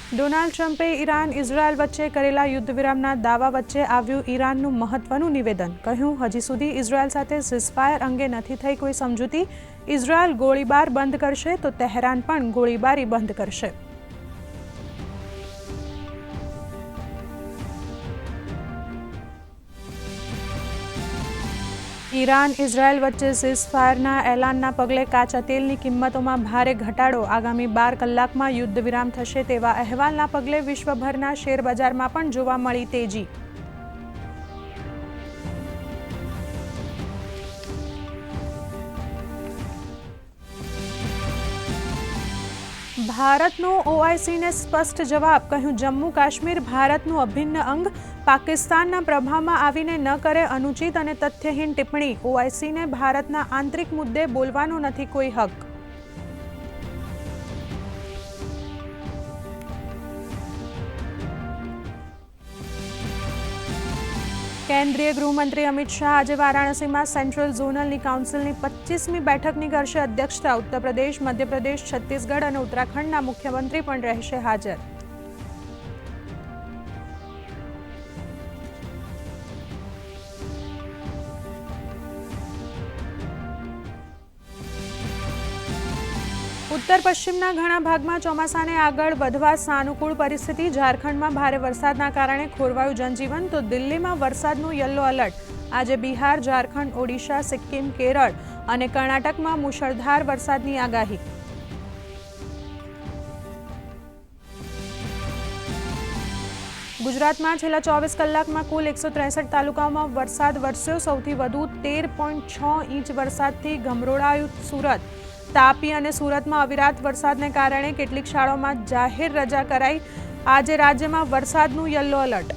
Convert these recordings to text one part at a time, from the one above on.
Donald ટ્રમ્પે Iran Israel વચ્ચે કરેલા યુદ્ધ વિરામના દાવા વચ્ચે આવ્યું ઈરાનનું મહત્વનું નિવેદન. કહ્યું, હજી સુધી ઇઝરાયલ સાથે સીઝફાયર અંગે નથી થઈ કોઈ સમજૂતી. ઇઝરાયલ ગોળીબાર બંધ કરશે તો તહેરાન પણ ગોળીબારી બંધ કરશે. ઈરાન ઇઝરાયલ વચ્ચે સીઝફાયરના એલાનના પગલે કાચા તેલની કિંમતોમાં ભારે ઘટાડો. આગામી 12 કલાકમાં યુદ્ધ વિરામ થશે તેવા અહેવાલના પગલે વિશ્વભરના શેરબજારમાં પણ જોવા મળી તેજી. ભારતનો ઓઆઈસીને સ્પષ્ટ જવાબ. કહ્યું, જમ્મુ કાશ્મીર ભારતનું અભિન્ન અંગ. પાકિસ્તાનના પ્રભાવમાં આવીને ન કરે અનુચિત અને તથ્યહીન ટિપ્પણી. ઓઆઈસીને ભારતના આંતરિક મુદ્દે બોલવાનો નથી કોઈ હક. કેન્દ્રીય ગૃહમંત્રી અમિત શાહ આજે વારાણસીમાં સેન્ટ્રલ ઝોનલની કાઉન્સિલની 25મી બેઠકની કરશે અધ્યક્ષતા. ઉત્તર પ્રદેશ, મધ્યપ્રદેશ, છત્તીસગઢ અને ઉત્તરાખંડના મુખ્યમંત્રી પણ રહેશે હાજર. ઉત્તર પશ્ચિમના ઘણા ભાગમાં ચોમાસાને આગળ વધવા સાનુકૂળ પરિસ્થિતિ. ઝારખંડમાં ભારે વરસાદના કારણે ખોરવાયું જનજીવન તો દિલ્હીમાં વરસાદનું યલો એલર્ટ. આજે બિહાર, ઝારખંડ, ઓડિશા, સિક્કિમ, કેરળ અને કર્ણાટકમાં મુશળધાર વરસાદની આગાહી. ગુજરાતમાં છેલ્લા 24 કલાકમાં કુલ 163 તાલુકાઓમાં વરસાદ વરસ્યો. સૌથી વધુ 13.6 ઇંચ વરસાદથી ગમરોળાયું સુરત. તાપી અને સુરતમાં અવિરત વરસાદને કારણે કેટલીક શાળાઓમાં જાહેર રજા કરાઈ. આજે રાજ્યમાં વરસાદનું યલો એલર્ટ.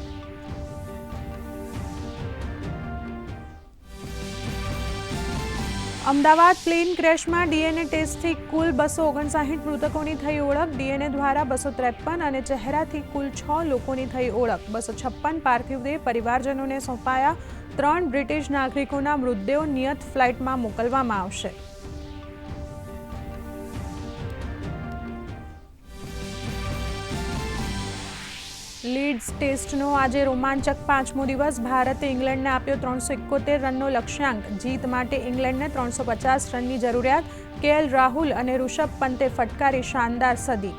અમદાવાદ પ્લેન ક્રેશમાં ડીએનએ ટેસ્ટથી કુલ 259 મૃતકોની થઈ ઓળખ. ડીએનએ દ્વારા 253 અને ચહેરાથી કુલ 6 લોકોની થઈ ઓળખ. 256 પાર્થિવ દેહ પરિવારજનોને સોંપાયા. 3 બ્રિટિશ નાગરિકોના મૃતદેહો નિયત ફ્લાઇટમાં મોકલવામાં આવશે. લીડ્સ ટેસ્ટનો આજે રોમાંચક 5મો દિવસ. ભારતે ઇંગ્લેન્ડને આપ્યો 371 રનનો લક્ષ્યાંક. જીત માટે ઇંગ્લેન્ડને 350 રનની જરૂરિયાત. કેએલ રાહુલ અને ઋષભ પંતે ફટકારી શાનદાર સદી.